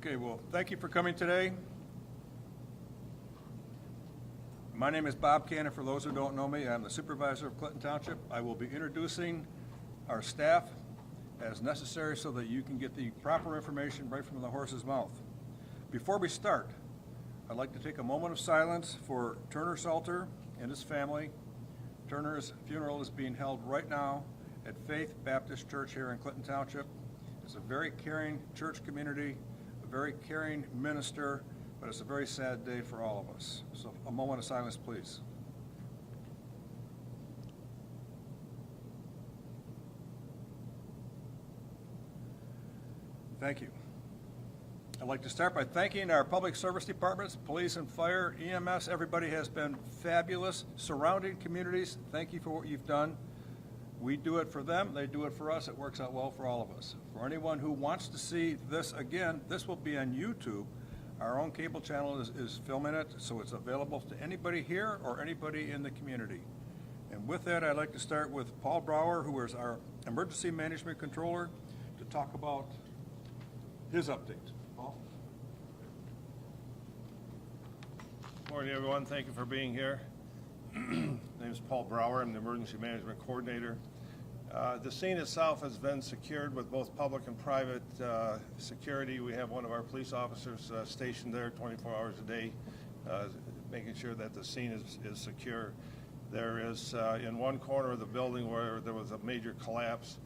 Okay, well, thank you for coming today. My name is Bob Cannon. For those who don't know me, I'm the supervisor of Clinton Township. I will be introducing our staff as necessary so that you can get the proper information right from the horse's mouth. Before we start, I'd like to take a moment of silence for Turner Salter and his family. Turner's funeral is being held right now at Faith Baptist Church here in Clinton Township. It's a very caring church community, a very caring minister, but it's a very sad day for all of us. So a moment of silence, please. Thank you. I'd like to start by thanking our public service departments, police and fire, EMS. Everybody has been fabulous. Surrounding communities, thank you for what you've done. We do it for them, they do it for us. It works out well for all of us. For anyone who wants to see this again, this will be on YouTube. Our own cable channel is filming it, so it's available to anybody here or anybody in the community. And with that, I'd like to start with Paul Brower, who is our Emergency Management Controller, to talk about his update. Paul? Morning, everyone. Thank you for being here. My name is Paul Brower. I'm the Emergency Management Coordinator. The scene itself has been secured with both public and private security. We have one of our police officers stationed there 24 hours a day, making sure that the scene is secure. There is, in one corner of the building where there was a major collapse,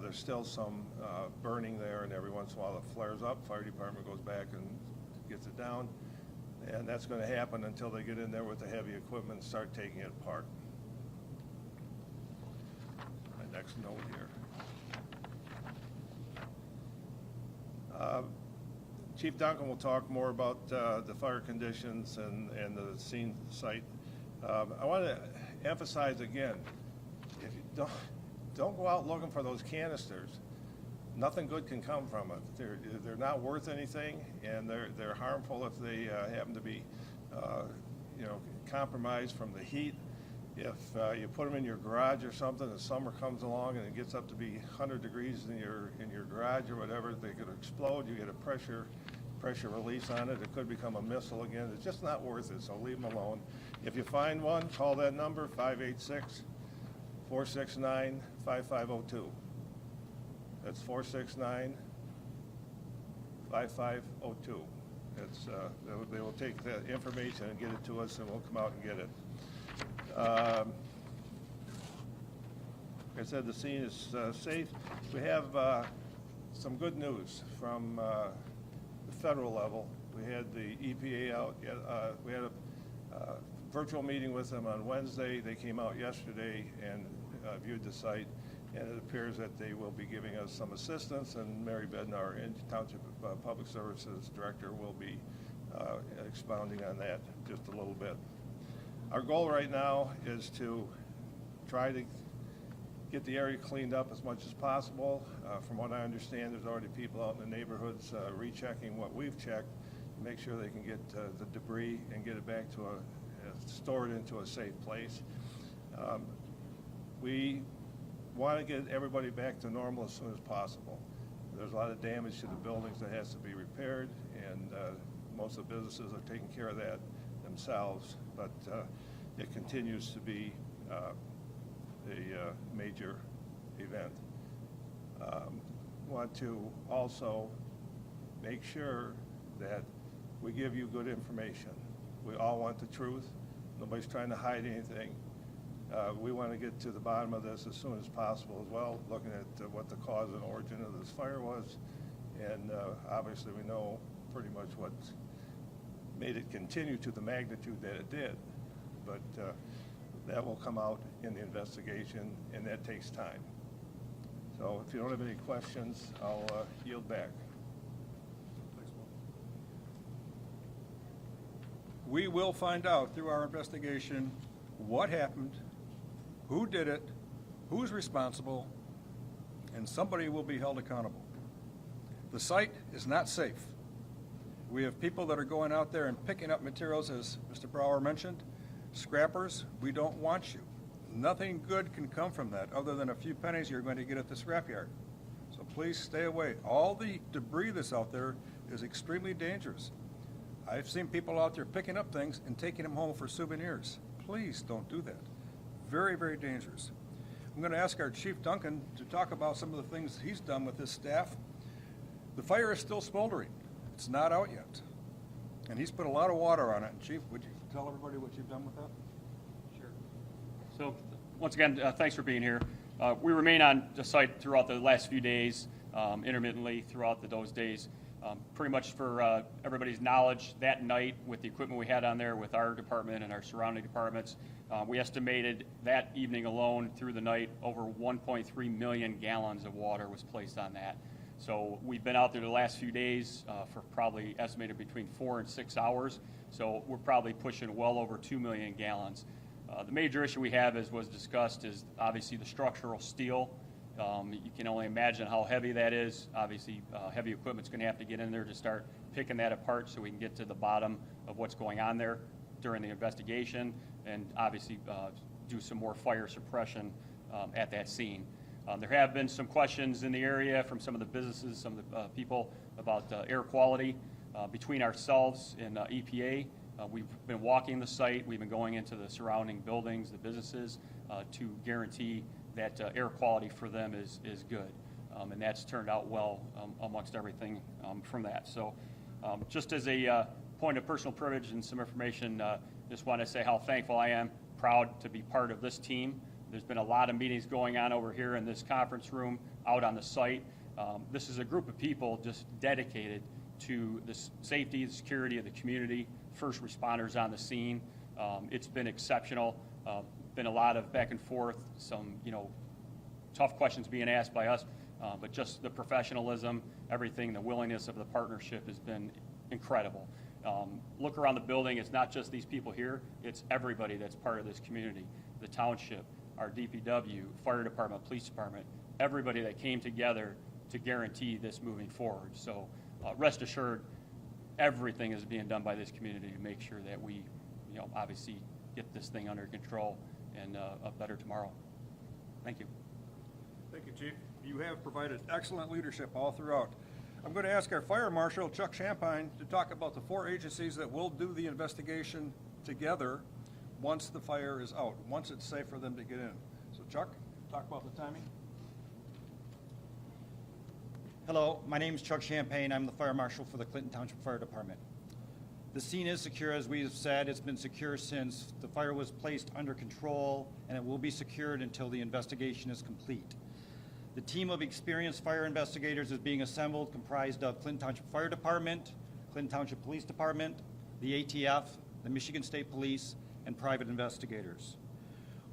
there's still some burning there, and every once in a while it flares up. Fire department goes back and gets it down. And that's going to happen until they get in there with the heavy equipment and start taking it apart. My next note here. Chief Duncan will talk more about the fire conditions and the scene site. I want to emphasize again, if you don't go out looking for those canisters. Nothing good can come from it. They're not worth anything, and they're harmful if they happen to be, compromised from the heat. If you put them in your garage or something, and summer comes along and it gets up to be 100 degrees in your garage or whatever, they could explode. You get a pressure release on it. It could become a missile again. It's just not worth it. So leave them alone. If you find one, call that number 586-469-5502. That's 469-5502. They will take that information and get it to us, and we'll come out and get it. Like I said, the scene is safe. We have some good news from the federal level. We had the EPA out. We had a virtual meeting with them on Wednesday. They came out yesterday and viewed the site. And it appears that they will be giving us some assistance, and Mary Bednar, our Township Public Services Director, will be expounding on that just a little bit. Our goal right now is to try to get the area cleaned up as much as possible. From what I understand, there's already people out in the neighborhoods rechecking what we've checked to make sure they can get the debris and get it back to store it into a safe place. We want to get everybody back to normal as soon as possible. There's a lot of damage to the buildings that has to be repaired, and most of the businesses are taking care of that themselves, but it continues to be a major event. Want to also make sure that we give you good information. We all want the truth. Nobody's trying to hide anything. We want to get to the bottom of this as soon as possible as well, looking at what the cause and origin of this fire was. And obviously we know pretty much what made it continue to the magnitude that it did. But that will come out in the investigation, and that takes time. So if you don't have any questions, I'll yield back. We will find out through our investigation what happened, who did it, who's responsible, and somebody will be held accountable. The site is not safe. We have people that are going out there and picking up materials, as Mr. Brower mentioned. Scrappers, we don't want you. Nothing good can come from that other than a few pennies you're going to get at the scrapyard. So please stay away. All the debris that's out there is extremely dangerous. I've seen people out there picking up things and taking them home for souvenirs. Please don't do that. Very, very dangerous. I'm going to ask our Chief Duncan to talk about some of the things he's done with his staff. The fire is still smoldering. It's not out yet. And he's put a lot of water on it. And Chief, would you tell everybody what you've done with that? Sure. So, once again, thanks for being here. We remain on the site throughout the last few days, intermittently throughout those days. Pretty much for everybody's knowledge, that night with the equipment we had on there with our department and our surrounding departments, we estimated that evening alone through the night over 1.3 million gallons of water was placed on that. So we've been out there the last few days for probably estimated between 4 and 6 hours. So we're probably pushing well over 2 million gallons. The major issue we have, as was discussed, is obviously the structural steel. You can only imagine how heavy that is. Obviously, heavy equipment's going to have to get in there to start picking that apart so we can get to the bottom of what's going on there during the investigation, and obviously do some more fire suppression at that scene. There have been some questions in the area from some of the businesses, some of the people about air quality between ourselves and EPA. We've been walking the site. We've been going into the surrounding buildings, the businesses, to guarantee that air quality for them is good. And that's turned out well amongst everything from that. So just as a point of personal privilege and some information, just want to say how thankful I am, proud to be part of this team. There's been a lot of meetings going on over here in this conference room, out on the site. This is a group of people just dedicated to the safety and security of the community, first responders on the scene. It's been exceptional. Been a lot of back and forth, some tough questions being asked by us, but just the professionalism, everything, the willingness of the partnership has been incredible. Look around the building, it's not just these people here, it's everybody that's part of this community, the township, our DPW, fire department, police department, everybody that came together to guarantee this moving forward. So rest assured, everything is being done by this community to make sure that we, obviously get this thing under control and a better tomorrow. Thank you. Thank you, Chief. You have provided excellent leadership all throughout. I'm going to ask our Fire Marshal, Chuck Champagne, to talk about the 4 agencies that will do the investigation together once the fire is out, once it's safe for them to get in. So Chuck, talk about the timing. Hello, my name is Chuck Champagne. I'm the Fire Marshal for the Clinton Township Fire Department. The scene is secure, as we have said. It's been secure since the fire was placed under control, and it will be secured until the investigation is complete. The team of experienced fire investigators is being assembled, comprised of Clinton Township Fire Department, Clinton Township Police Department, the ATF, the Michigan State Police, and private investigators.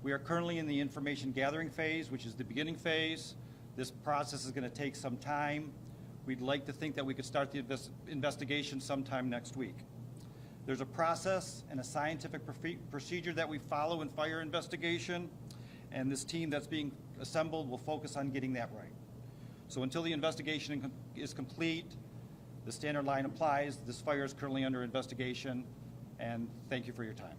We are currently in the information gathering phase, which is the beginning phase. This process is going to take some time. We'd like to think that we could start the investigation sometime next week. There's a process and a scientific procedure that we follow in fire investigation, and this team that's being assembled will focus on getting that right. So until the investigation is complete, the standard line applies. This fire is currently under investigation, and thank you for your time.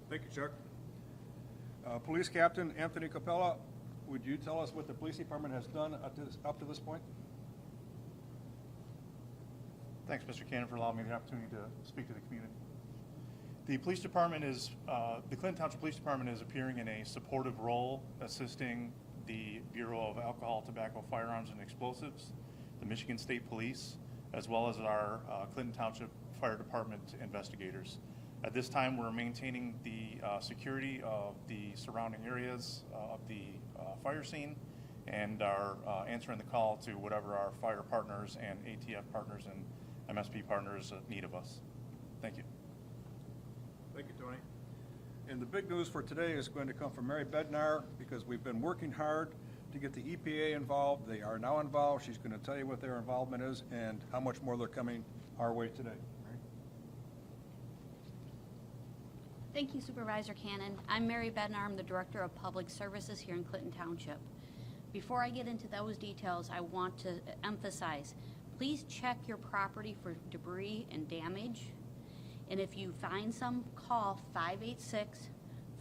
Thank you, Chuck. Police Captain Anthony Capella, would you tell us what the police department has done up to this point? Thanks, Mr. Cannon, for allowing me the opportunity to speak to the community. The police department is, the Clinton Township Police Department is appearing in a supportive role, assisting the Bureau of Alcohol, Tobacco, Firearms, and Explosives, the Michigan State Police, as well as our Clinton Township Fire Department investigators. At this time, we're maintaining the security of the surrounding areas of the fire scene, and are answering the call to whatever our fire partners and ATF partners and MSP partners need of us. Thank you. Thank you, Tony. And the big news for today is going to come from Mary Bednar, because we've been working hard to get the EPA involved. They are now involved. She's going to tell you what their involvement is and how much more they're coming our way today. Mary? Thank you, Supervisor Cannon. I'm Mary Bednar. I'm the Director of Public Services here in Clinton Township. Before I get into those details, I want to emphasize, please check your property for debris and damage. And if you find some, call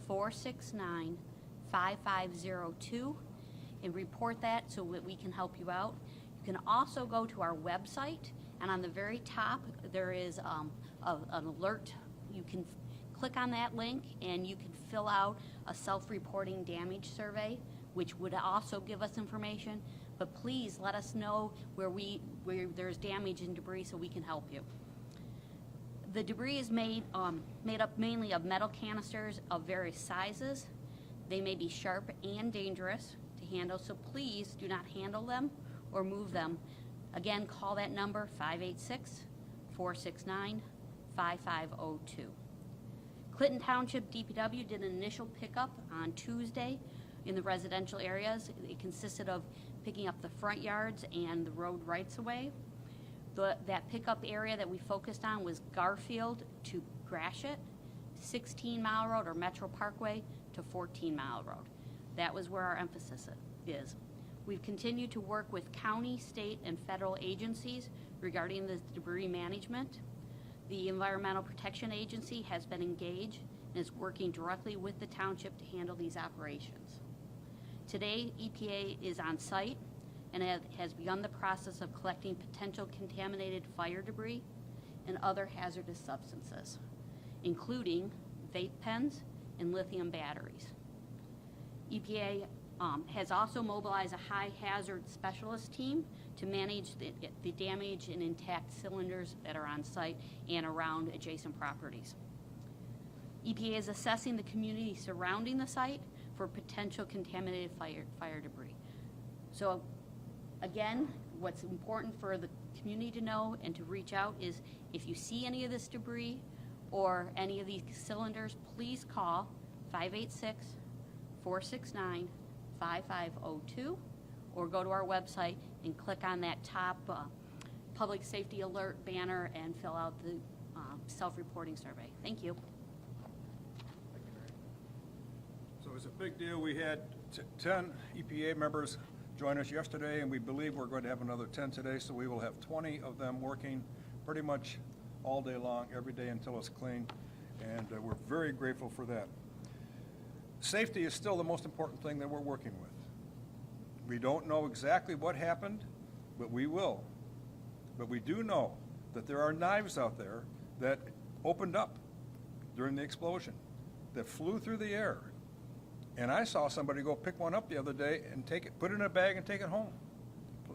586-469-5502 and report that so that we can help you out. You can also go to our website, and on the very top, there is an alert. You can click on that link, and you can fill out a self-reporting damage survey, which would also give us information. But please let us know where there's damage and debris so we can help you. The debris is made up mainly of metal canisters of various sizes. They may be sharp and dangerous to handle, so please do not handle them or move them. Again, call that number, 586-469-5502. Clinton Township DPW did an initial pickup on Tuesday in the residential areas. It consisted of picking up the front yards and the road rights-of-way. That pickup area that we focused on was Garfield to Gratiot, 16 Mile Road or Metro Parkway to 14 Mile Road. That was where our emphasis is. We've continued to work with county, state, and federal agencies regarding the debris management. The Environmental Protection Agency has been engaged and is working directly with the township to handle these operations. Today, EPA is on site and has begun the process of collecting potential contaminated fire debris and other hazardous substances, including vape pens and lithium batteries. EPA has also mobilized a high hazard specialist team to manage the damage and intact cylinders that are on site and around adjacent properties. EPA is assessing the community surrounding the site for potential contaminated fire debris. So again, what's important for the community to know and to reach out is if you see any of this debris or any of these cylinders, please call 586-469-5502 or go to our website and click on that top public safety alert banner and fill out the self-reporting survey. Thank you. So it was a big deal. We had 10 EPA members join us yesterday, and we believe we're going to have another 10 today, so we will have 20 of them working pretty much all day long, every day until it's clean, and we're very grateful for that. Safety is still the most important thing that we're working with. We don't know exactly what happened, but we will. But we do know that there are knives out there that opened up during the explosion, that flew through the air. And I saw somebody go pick one up the other day and take it, put it in a bag and take it home.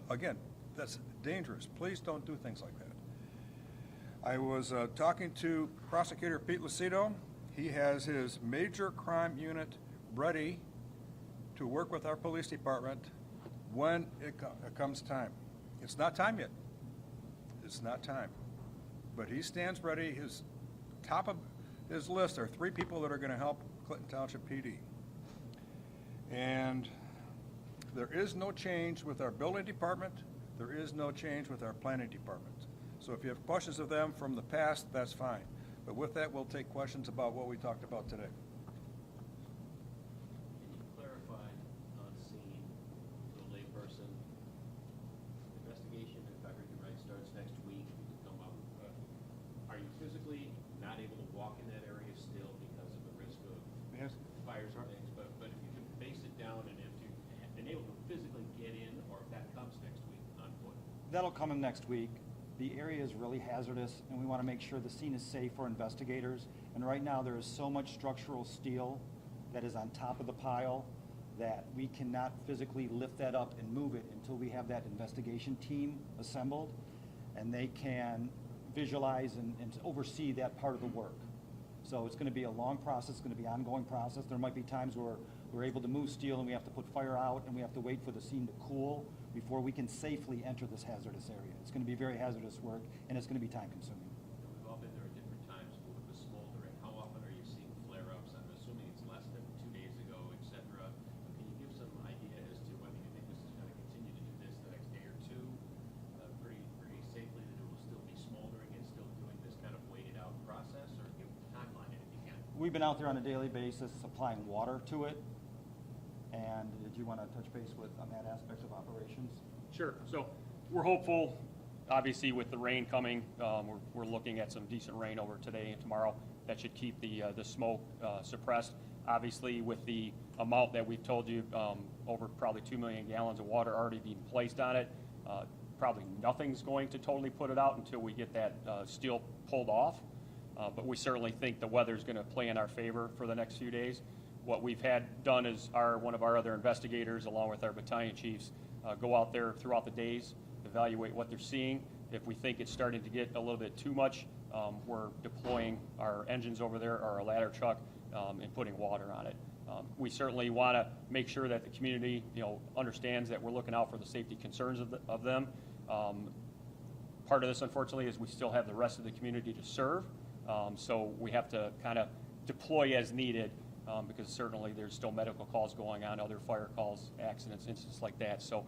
Again, that's dangerous. Please don't do things like that. I was talking to Prosecutor Pete Lucido. He has his major crime unit ready to work with our police department when it comes time. It's not time yet. It's not time. But he stands ready. His top of his list are 3 people that are going to help Clinton Township PD. And there is no change with our building department. There is no change with our planning department. So if you have questions of them from the past, that's fine. But with that, we'll take questions about what we talked about today. Can you clarify on scene to a layperson, investigation, if I heard you right, starts next week, come up. Are you physically not able to walk in that area still because of the risk of Yes. fires and things? But if you can base it down and if you've been able to physically get in, or if that comes next week on foot? That'll come in next week. The area is really hazardous, and we want to make sure the scene is safe for investigators. And right now, there is so much structural steel that is on top of the pile that we cannot physically lift that up and move it until we have that investigation team assembled, and they can visualize and oversee that part of the work. So it's going to be a long process. It's going to be an ongoing process. There might be times where we're able to move steel and we have to put fire out and we have to wait for the scene to cool before we can safely enter this hazardous area. It's going to be very hazardous work, and it's going to be time consuming. We've all been there at different times with the smoldering. How often are you seeing flare-ups? I'm assuming it's less than 2 days ago, et cetera. Can you give some idea as to whether you think this is going to continue to do this the next day or two, pretty safely, that it will still be smoldering and still doing this kind of weighted out process, or give a timeline if you can? We've been out there on a daily basis supplying water to it. And did you want to touch base on that aspect of operations? Sure. So we're hopeful, obviously, with the rain coming. We're looking at some decent rain over today and tomorrow. That should keep the smoke suppressed. Obviously, with the amount that we've told you, over probably 2 million gallons of water already being placed on it, Probably nothing's going to totally put it out until we get that steel pulled off. But we certainly think the weather's going to play in our favor for the next few days. What we've had done is one of our other investigators, along with our battalion chiefs, go out there throughout the days, evaluate what they're seeing. If we think it's starting to get a little bit too much, we're deploying our engines over there, or our ladder truck, and putting water on it. We certainly want to make sure that the community, understands that we're looking out for the safety concerns of them. Part of this, unfortunately, is we still have the rest of the community to serve, so we have to kind of deploy as needed, because certainly there's still medical calls going on, other fire calls, accidents, incidents like that. So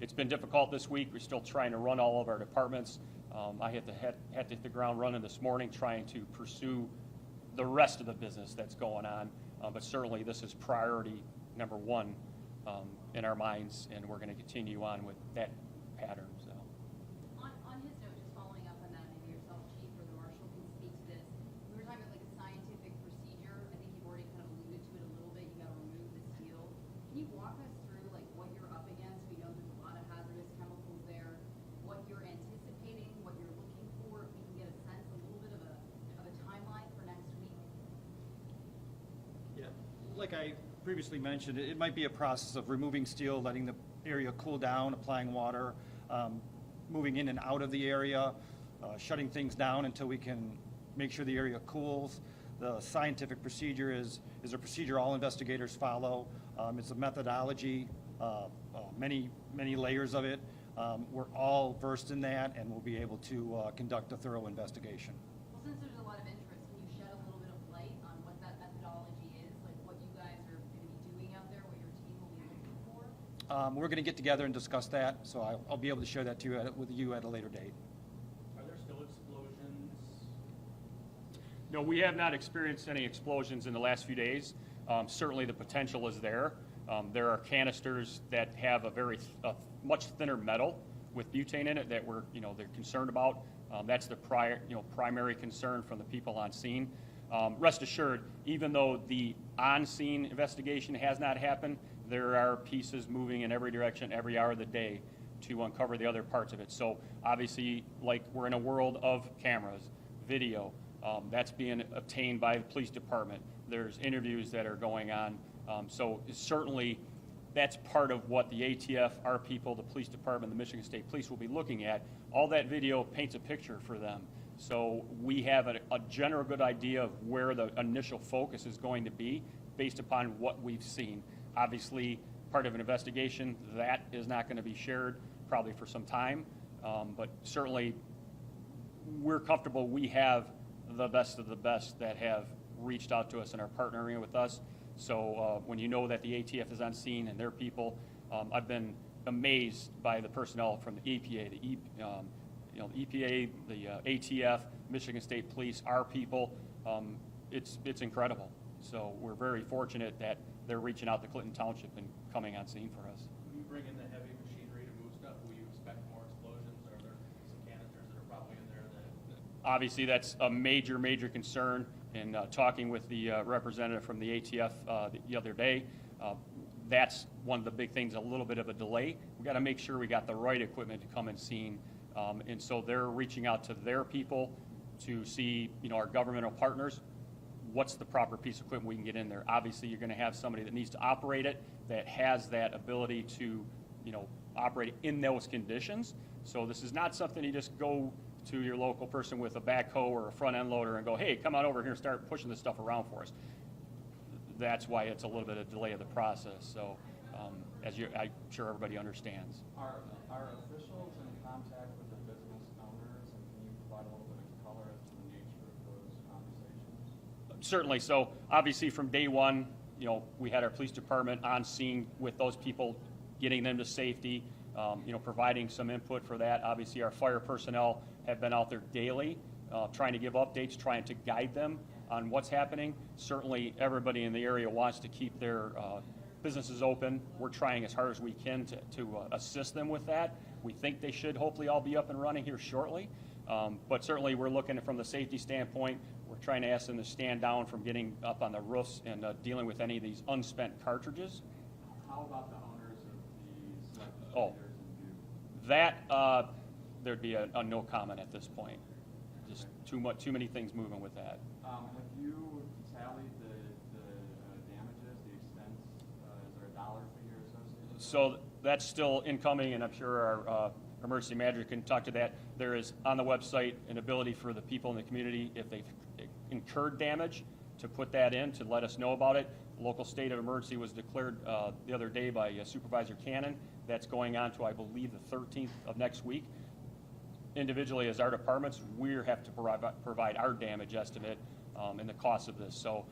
it's been difficult this week. We're still trying to run all of our departments. I had to hit the ground running this morning trying to pursue the rest of the business that's going on. But certainly this is priority number one in our minds, and we're going to continue on with that pattern. So. On his note, just following up on that, maybe yourself, Chief, or the Marshal can speak to this. We were talking about like a scientific procedure. I think you've already kind of alluded to it a little bit. You got to remove the steel. Can you walk us through like what you're up against? We know there's a lot of hazardous chemicals there. What you're anticipating, what you're looking for. If we can get a sense, a little bit of a timeline for next week. Yeah, like I previously mentioned, it might be a process of removing steel, letting the area cool down, applying water, moving in and out of the area, shutting things down until we can make sure the area cools. The scientific procedure is a procedure all investigators follow. It's a methodology, many layers of it. We're all versed in that, and we'll be able to conduct a thorough investigation. Well, since there's a lot of interest, can you shed a little bit of light on what that methodology is? Like what you guys are going to be doing out there, what your team will be looking for? We're going to get together and discuss that, so I'll be able to share that to you with you at a later date. Are there still explosions? No, we have not experienced any explosions in the last few days. Certainly the potential is there. There are canisters that have a much thinner metal with butane in it that they're concerned about. That's the primary concern from the people on scene. Rest assured, even though the on-scene investigation has not happened, there are pieces moving in every direction every hour of the day to uncover the other parts of it. So obviously, like, we're in a world of cameras, video, that's being obtained by the police department. There's interviews that are going on. So certainly that's part of what the ATF, our people, the police department, the Michigan State Police will be looking at. All that video paints a picture for them. So we have a general good idea of where the initial focus is going to be based upon what we've seen. Obviously, part of an investigation, that is not going to be shared probably for some time, but certainly we're comfortable we have the best of the best that have reached out to us and are partnering with us. So when you know that the ATF is on scene and their people, I've been amazed by the personnel from the EPA, the EPA, the ATF, Michigan State Police, our people. It's incredible. So we're very fortunate that they're reaching out to Clinton Township and coming on scene for us. When you bring in the heavy machinery to move stuff, will you expect more explosions? Are there some canisters that are probably in there that? Obviously, that's a major concern. And talking with the representative from the ATF the other day, that's one of the big things, a little bit of a delay. We got to make sure we got the right equipment to come and scene. And so they're reaching out to their people to see, our governmental partners, what's the proper piece of equipment we can get in there. Obviously, you're going to have somebody that needs to operate it, that has that ability to, operate in those conditions. So this is not something you just go to your local person with a backhoe or a front end loader and go, hey, come on over here and start pushing this stuff around for us. That's why it's a little bit of delay of the process. So I'm sure everybody understands. Are officials in contact with the business owners, and can you provide a little bit of color as to the nature of those conversations? Certainly. So obviously from day one, we had our police department on scene with those people, getting them to safety, providing some input for that. Obviously our fire personnel have been out there daily, trying to give updates, trying to guide them on what's happening. Certainly everybody in the area wants to keep their businesses open. We're trying as hard as we can to assist them with that. We think they should hopefully all be up and running here shortly. But certainly we're looking from the safety standpoint. We're trying to ask them to stand down from getting up on the roofs and dealing with any of these unspent cartridges. How about the owners of these leaders in view? That, there'd be a no comment at this point. Just too many things moving with that. Have you tallied the damages, the extent, is there a dollar figure associated with that? So that's still incoming, and I'm sure our emergency manager can talk to that. There is on the website an ability for the people in the community, if they've incurred damage, to put that in, to let us know about it. Local state of emergency was declared the other day by Supervisor Cannon. That's going on to, I believe, the 13th of next week. Individually, as our departments, we have to provide our damage estimate and the cost of this. So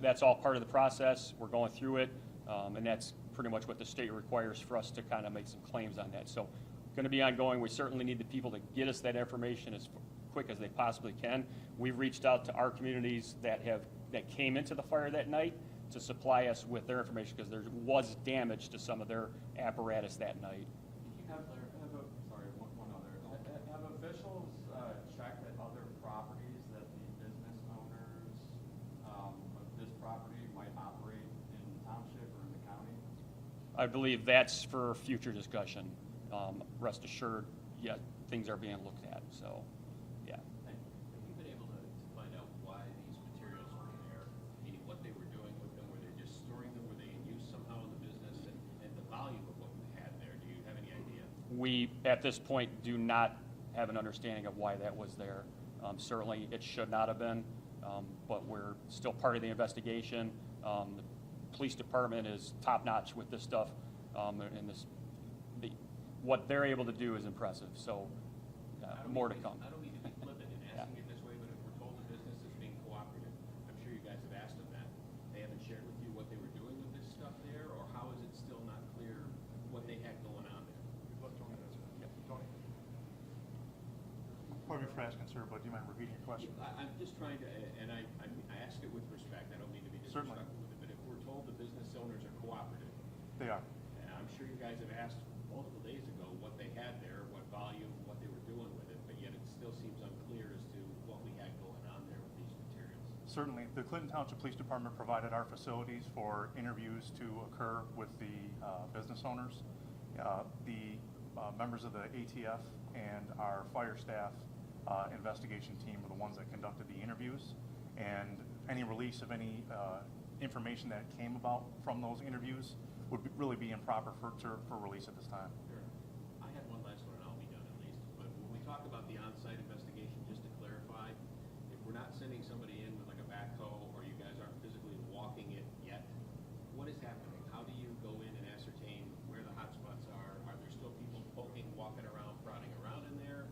that's all part of the process. We're going through it, and that's pretty much what the state requires for us to kind of make some claims on that. So going to be ongoing. We certainly need the people to get us that information as quick as they possibly can. We've reached out to our communities that came into the fire that night to supply us with their information, because there was damage to some of their apparatus that night. Have officials checked at other properties that the business owners of this property might operate in the township or in the county? I believe that's for future discussion. Rest assured, yeah, things are being looked at, so, yeah. Have you been able to find out why these materials were there? Meaning what they were doing with them? Were they just storing them? Were they in use somehow in the business? And the volume of what we had there, do you have any idea? We, at this point, do not have an understanding of why that was there. Certainly, it should not have been, but we're still part of the investigation. The police department is top-notch with this stuff, and what they're able to do is impressive, so more to come. I don't mean to be flippant in asking it this way, but if we're told the business is being cooperative, I'm sure you guys have asked them that. They haven't shared with you what they were doing with this stuff there, or how is it still not clear what they had going on there? Tony. Pardon me for asking, sir, but do you mind repeating your question? I'm just trying to, and I ask it with respect, I don't mean to be Certainly. disrespectful with it, but if we're told the business owners are cooperative, They are. and I'm sure you guys have asked multiple days ago what they had there, what volume, what they were doing with it, but yet it still seems unclear as to what we had going on there with these materials. Certainly. The Clinton Township Police Department provided our facilities for interviews to occur with the business owners. The members of the ATF and our fire staff investigation team were the ones that conducted the interviews, and any release of any information that came about from those interviews would really be improper for release at this time. Sure. I have one last one, and I'll be done at least, but when we talk about the on-site investigation, just to clarify, if we're not sending somebody in with like a backhoe, or you guys aren't physically walking it yet, what is happening? How do you go in and ascertain where the hot spots are? Are there still people poking, walking around, prodding around in there?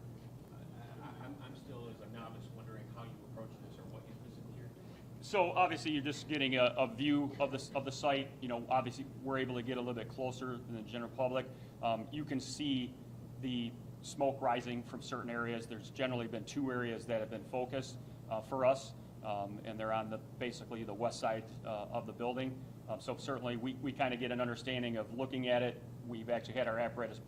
I'm still, as a novice, wondering how you approach this or what you physically are doing. So obviously, you're just getting a view of the site. You know, obviously, we're able to get a little bit closer than the general public. You can see the smoke rising from certain areas. There's generally been 2 areas that have been focused for us, and they're on basically the west side of the building. So certainly, we kind of get an understanding of looking at it. We've actually had our apparatus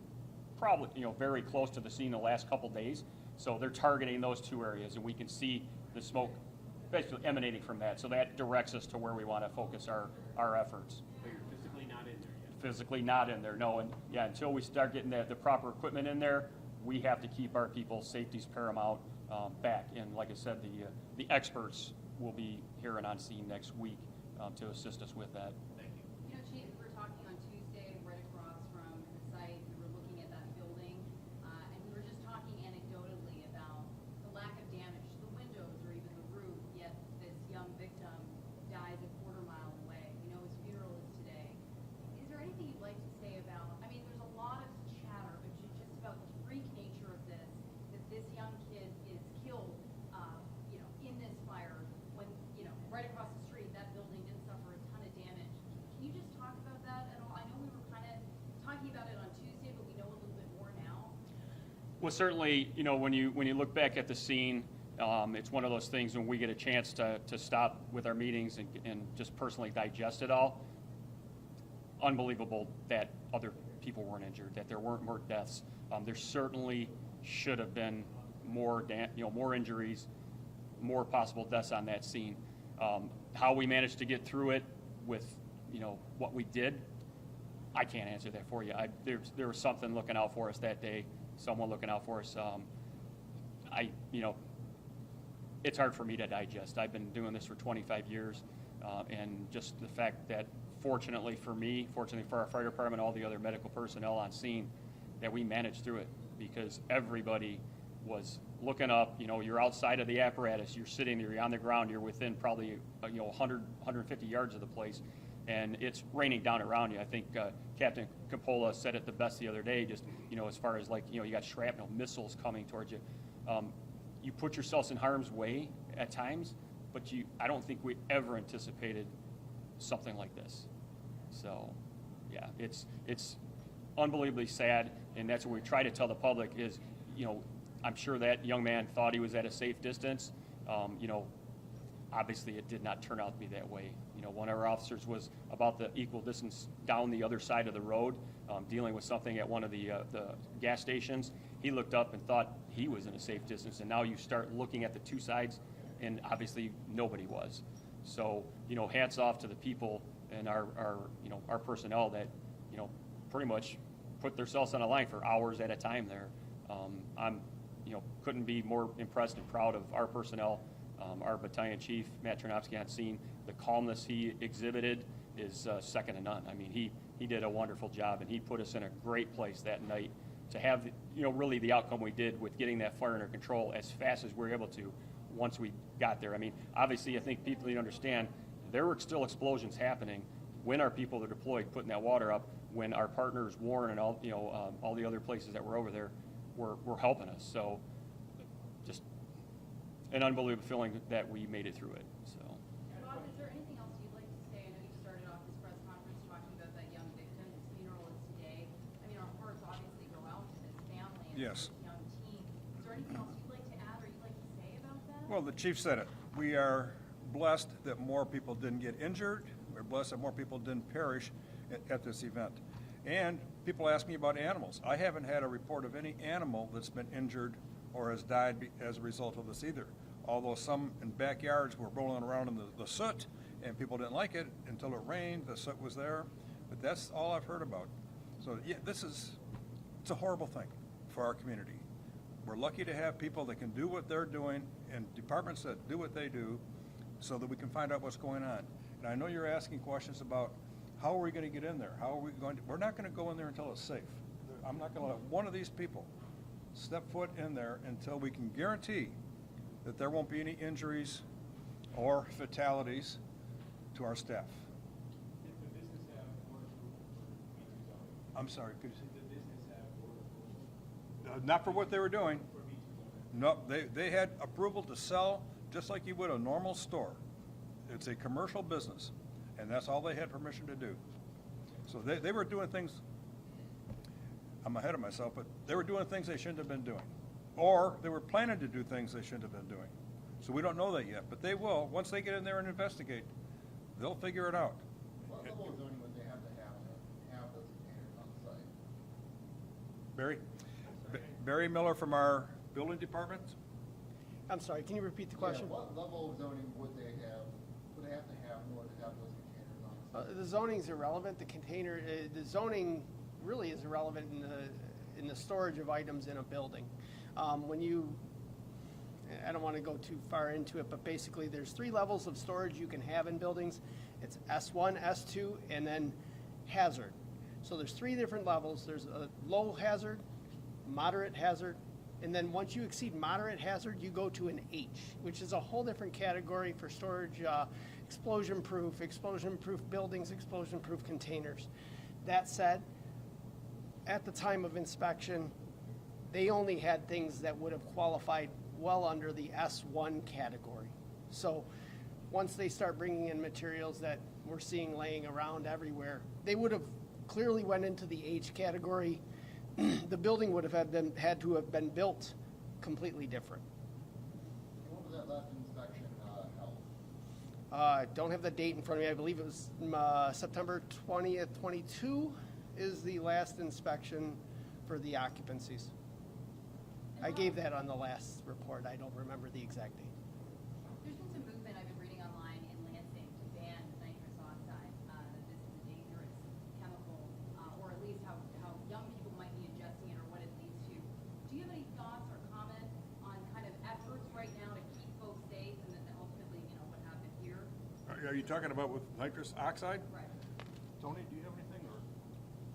probably, very close to the scene the last couple days. So they're targeting those 2 areas, and we can see the smoke basically emanating from that. So that directs us to where we want to focus our efforts. But you're physically not in there yet. Physically not in there, no. And yeah, until we start getting the proper equipment in there, we have to keep our people's safety's paramount back. And like I said, the experts will be here and on scene next week to assist us with that. Thank you. You know, Chief, we were talking on Tuesday right across from the site. We were looking at that building, and we were just talking anecdotally about the lack of damage to the windows or even the roof, yet this young victim dies a quarter mile away. We know his funeral is today. Is there anything you'd like to say about, I mean, there's a lot of chatter, but just about the freak nature of this, that this young kid is killed, in this fire when, right across the street, that building didn't suffer a ton of damage. Can you just talk about that at all? I know we were kind of talking about it on Tuesday, but we know a little bit more now. Well, certainly, when you look back at the scene, it's one of those things when we get a chance to stop with our meetings and just personally digest it all. Unbelievable that other people weren't injured, that there weren't more deaths. There certainly should have been more injuries, more possible deaths on that scene. How we managed to get through it with, what we did, I can't answer that for you. There was something looking out for us that day, someone looking out for us. It's hard for me to digest. I've been doing this for 25 years, and just the fact that fortunately for me, fortunately for our fire department, all the other medical personnel on scene, that we managed through it because everybody was looking up. You're outside of the apparatus, you're sitting there, you're on the ground, you're within probably 100, 150 yards of the place, and it's raining down around you. I think Captain Capola said it the best the other day, just, as far as you got shrapnel missiles coming towards you. You put yourselves in harm's way at times, but I don't think we ever anticipated something like this. So, yeah, it's unbelievably sad, and that's what we try to tell the public is, I'm sure that young man thought he was at a safe distance. Obviously it did not turn out to be that way. One of our officers was about the equal distance down the other side of the road, dealing with something at one of the gas stations. He looked up and thought he was in a safe distance, and now you start looking at the two sides, and obviously nobody was. So, hats off to the people and our personnel that, pretty much put themselves on a line for hours at a time there. I'm, couldn't be more impressed and proud of our personnel. Our battalion chief, Matt Ternowski, on scene, the calmness he exhibited is second to none. I mean, he did a wonderful job, and he put us in a great place that night to have, really the outcome we did with getting that fire under control as fast as we were able to once we got there. I mean, obviously, I think people need to understand there were still explosions happening when our people are deployed putting that water up, when our partners, Warren and all the other places that were over there were helping us. So just an unbelievable feeling that we made it through it. So. Bob, is there anything else you'd like to say? I know you started off this press conference talking about that young victim. His funeral is today. I mean, our hearts obviously go out to his family and Yes. to his young team. Is there anything else you'd like to add or you'd like to say about that? Well, the chief said it. We are blessed that more people didn't get injured. We're blessed that more people didn't perish at this event. And people ask me about animals. I haven't had a report of any animal that's been injured or has died as a result of this either. Although some in backyards were rolling around in the soot and people didn't like it until it rained, the soot was there. But that's all I've heard about. So yeah, it's a horrible thing for our community. We're lucky to have people that can do what they're doing and departments that do what they do so that we can find out what's going on. And I know you're asking questions about how are we going to get in there? How are we going to, we're not going to go in there until it's safe. I'm not going to let one of these people step foot in there until we can guarantee that there won't be any injuries or fatalities to our staff. Did the business have board approval for B2 zoning? I'm sorry, could you Did the business have board approval not for what they were doing. for B2 zoning? No, they had approval to sell just like you would a normal store. It's a commercial business, and that's all they had permission to do. So they were doing things, I'm ahead of myself, but they were doing things they shouldn't have been doing. Or they were planning to do things they shouldn't have been doing. So we don't know that yet, but they will. Once they get in there and investigate, they'll figure it out. What level of zoning would they have to have those containers on site? Barry? Barry Miller from our building department? I'm sorry, can you repeat the Yeah, question? what level of zoning would they have to have in order to have those containers on site? The zoning's irrelevant. The zoning really is irrelevant in the storage of items in a building. I don't want to go too far into it, but basically there's 3 levels of storage you can have in buildings. It's S1, S2, and then hazard. So there's 3 different levels. There's a low hazard, moderate hazard, and then once you exceed moderate hazard, you go to an H, which is a whole different category for storage, explosion-proof buildings, explosion-proof containers. That said, at the time of inspection, they only had things that would have qualified well under the S1 category. So once they start bringing in materials that we're seeing laying around everywhere, they would have clearly went into the H category. The building would have had to have been built completely different. When was that last inspection held? Don't have the date in front of me. I believe it was September 20th, 22 is the last inspection for the occupancies. I gave that on the last report. I don't remember the exact date. There's been some movement I've been reading online in Lansing to ban nitrous oxide, that this is a dangerous chemical Are you talking about with nitrous oxide? Correct. Tony, do you have anything, or?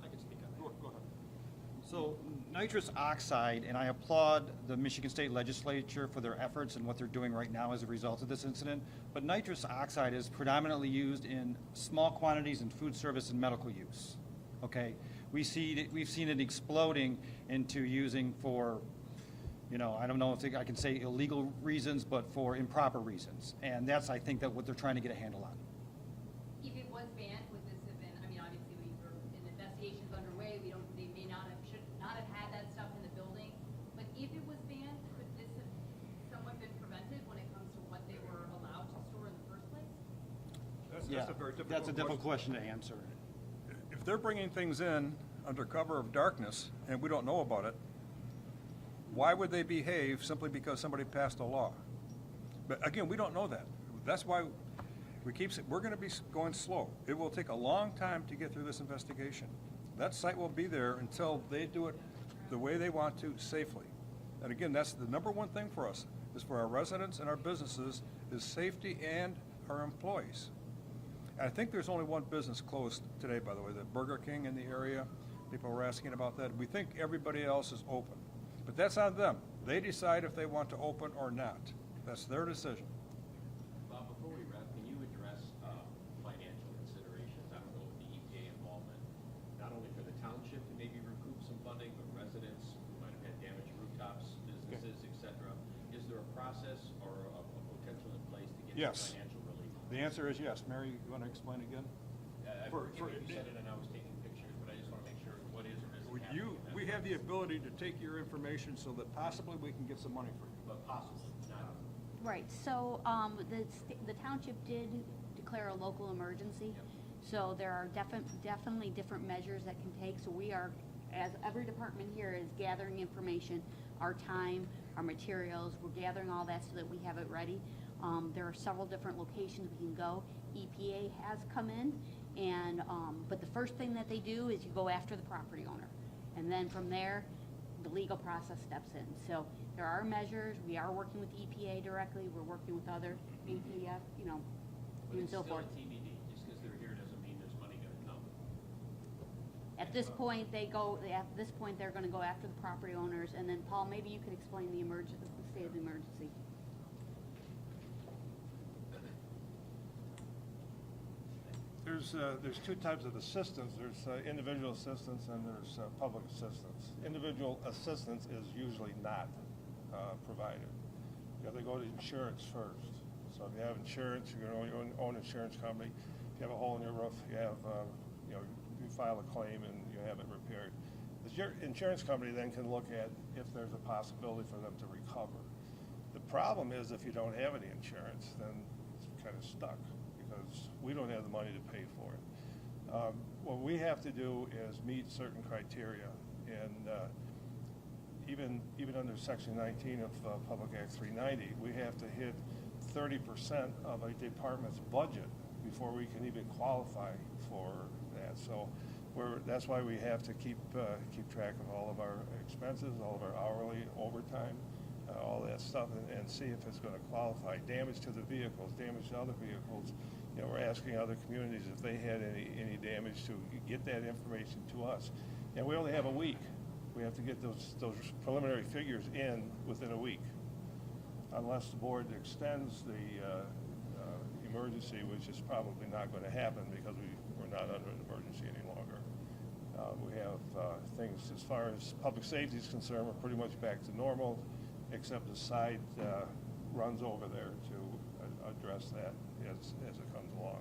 I can speak on that. Go ahead. So nitrous oxide, and I applaud the Michigan State Legislature for their efforts and what they're doing right now as a result of this incident, but nitrous oxide is predominantly used in small quantities in food service and medical use, okay? We've seen it exploding into using for, you know, I don't know if I can say illegal reasons, but for improper reasons. And that's, I think, that what they're trying to get a handle on. If it was banned, would this have been, I mean, obviously, an investigation's underway, they may not have, should not have had that stuff in the building, but if it was banned, could this have somewhat been prevented when it comes to what they were allowed to store in the first place? That's Yeah, a very difficult that's a difficult question to answer. If they're bringing things in under cover of darkness and we don't know about it, why would they behave simply because somebody passed a law? But again, we don't know that. That's why we keep saying, we're going to be going slow. It will take a long time to get through this investigation. That site will be there until they do it the way they want to, safely. And again, that's the number one thing for us, is for our residents and our businesses, is safety and our employees. I think there's only one business closed today, by the way, the Burger King in the area. People were asking about that. We think everybody else is open. But that's on them. They decide if they want to open or not. That's their decision. Bob, before we wrap, can you address financial considerations? I don't know, with the EPA involvement, not only for the township to maybe recoup some funding, but residents who might have had damaged rooftops, businesses, et cetera. Is there a process or a potential in place to get Yes. some financial relief? The answer is yes. Mary, you want to explain again? You said it and I was taking pictures, but I just want to make sure what is or isn't happening. We have the ability to take your information so that possibly we can get some money for you. But possibly, not. Right, so the township did declare a local emergency. So there are definitely different measures that can take. So we are, as every department here is gathering information, our time, our materials, we're gathering all that so that we have it ready. There are several different locations we can go. EPA has come in, and but the first thing that they do is you go after the property owner. And then from there, the legal process steps in. So there are measures. We are working with EPA directly. We're working with other EPF, you know, But and it's so still forth. a TBD. Just because they're here doesn't mean there's money going to come. At this point, at this point, they're gonna go after the property owners. And then, Paul, maybe you could explain the state of the emergency. There's two types of assistance. There's individual assistance and there's public assistance. Individual assistance is usually not provided. You have to go to insurance first. So if you have insurance, you're going to own your own insurance company. If you have a hole in your roof, you have, you file a claim and you have it repaired. Your insurance company then can look at if there's a possibility for them to recover. The problem is if you don't have any insurance, then it's kind of stuck because we don't have the money to pay for it. What we have to do is meet certain criteria, and even under Section 19 of Public Act 390, we have to hit 30% of a department's budget before we can even qualify for that. So that's why we have to keep track of all of our expenses, all of our hourly overtime, all that stuff, and see if it's going to qualify. Damage to the vehicles, damage to other vehicles. We're asking other communities if they had any damage to get that information to us. And we only have a week. We have to get those preliminary figures in within a week. Unless the board extends the emergency, which is probably not going to happen because we're not under an emergency any longer. We have things as far as public safety is concerned, we're pretty much back to normal, except the side runs over there to address that as it comes along.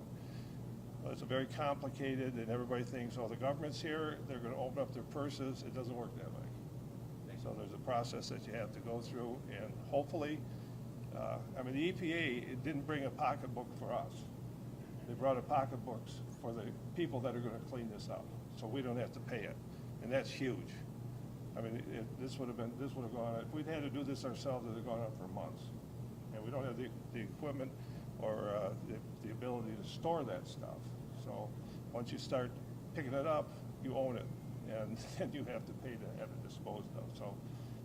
But it's a very complicated, and everybody thinks, oh, the government's here, they're going to open up their purses. It doesn't work that way. So there's a process that you have to go through, and hopefully, the EPA didn't bring a pocketbook for us. They brought a pocketbook for the people that are going to clean this up, so we don't have to pay it, and that's huge. This would have gone. If we'd had to do this ourselves, it would have gone on for months, and we don't have the equipment or the ability to store that stuff. So once you start picking it up, you own it, and then you have to pay to have it disposed of. So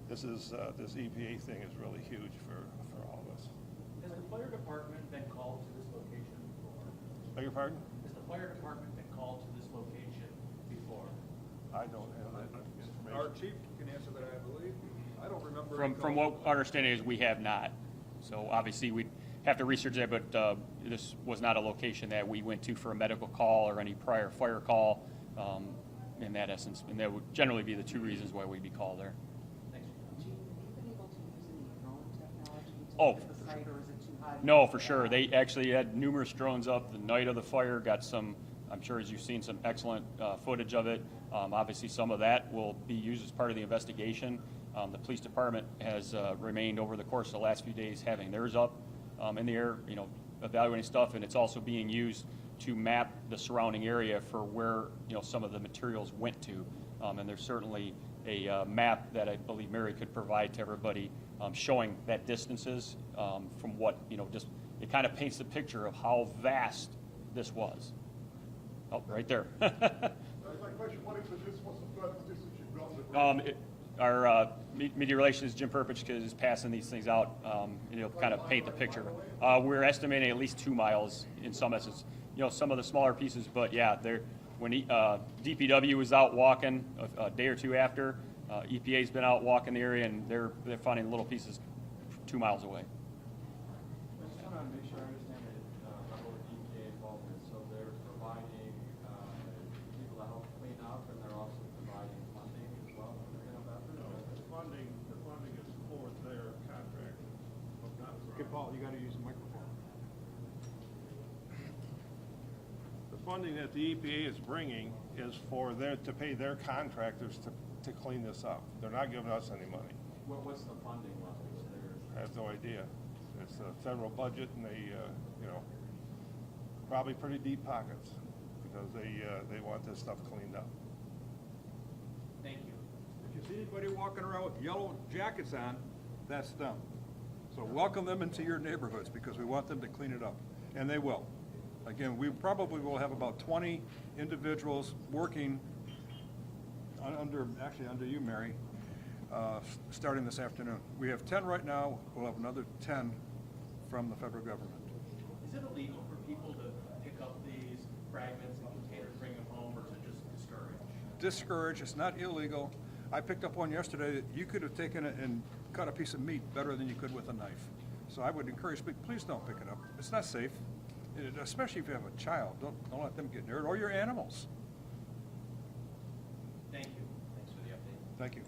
this EPA thing is really huge for all of us. Has the fire department been called to this location before? Beg your pardon? Has the fire department been called to this location before? I don't have that Our information. chief can answer that, I believe. I don't remember. From what our understanding is, we have not. So obviously, we'd have to research that, but this was not a location that we went to for a medical call or any prior fire call in that essence. And that would generally be the two reasons why we'd be called there. Gene, have you been able to use any drone technology to Oh, look at the site, or is it too high? No, for sure. They actually had numerous drones up the night of the fire, got some, I'm sure as you've seen, some excellent footage of it. Obviously, some of that will be used as part of the investigation. The police department has remained over the course of the last few days having theirs up in the air, evaluating stuff, and it's also being used to map the surrounding area for where, some of the materials went to. And there's certainly a map that I believe Mary could provide to everybody showing that distances from what, just, it kind of paints the picture of how vast this was. Oh, right there. My question, what is the distance, what's the furthest distance you've gone? Our media relations, Jim Perpich, is passing these things out, and it'll kind of paint the picture. We're estimating at least 2 miles in some essence. Some of the smaller pieces, but yeah, when DPW was out walking a day or two after, EPA's been out walking the area, and they're finding little pieces 2 miles away. I just want to make sure I understand the level of EPA involvement. So they're providing people to help clean up, and they're also providing funding as well for the cleanup effort? The funding is for their contract. Okay, Paul, you gotta use the microphone. The funding that the EPA is bringing is for to pay their contractors to clean this up. They're not giving us any money. What's the funding level? So I have no idea. It's a federal budget, and they, probably pretty deep pockets, because they want this stuff cleaned up. Thank you. If you see anybody walking around with yellow jackets on, that's them. So welcome them into your neighborhoods, because we want them to clean it up, and they will. Again, we probably will have about 20 individuals working under you, Mary, starting this afternoon. We have 10 right now. We'll have another 10 from the federal government. Is it illegal for people to pick up these fragments and containers, bring them home, or to just discourage? Discourage, it's not illegal. I picked up one yesterday that you could have taken it and cut a piece of meat better than you could with a knife. So I would encourage people, please don't pick it up. It's not safe, especially if you have a child. Don't let them get near it, or your animals. Thank you. Thanks for the update. Thank you.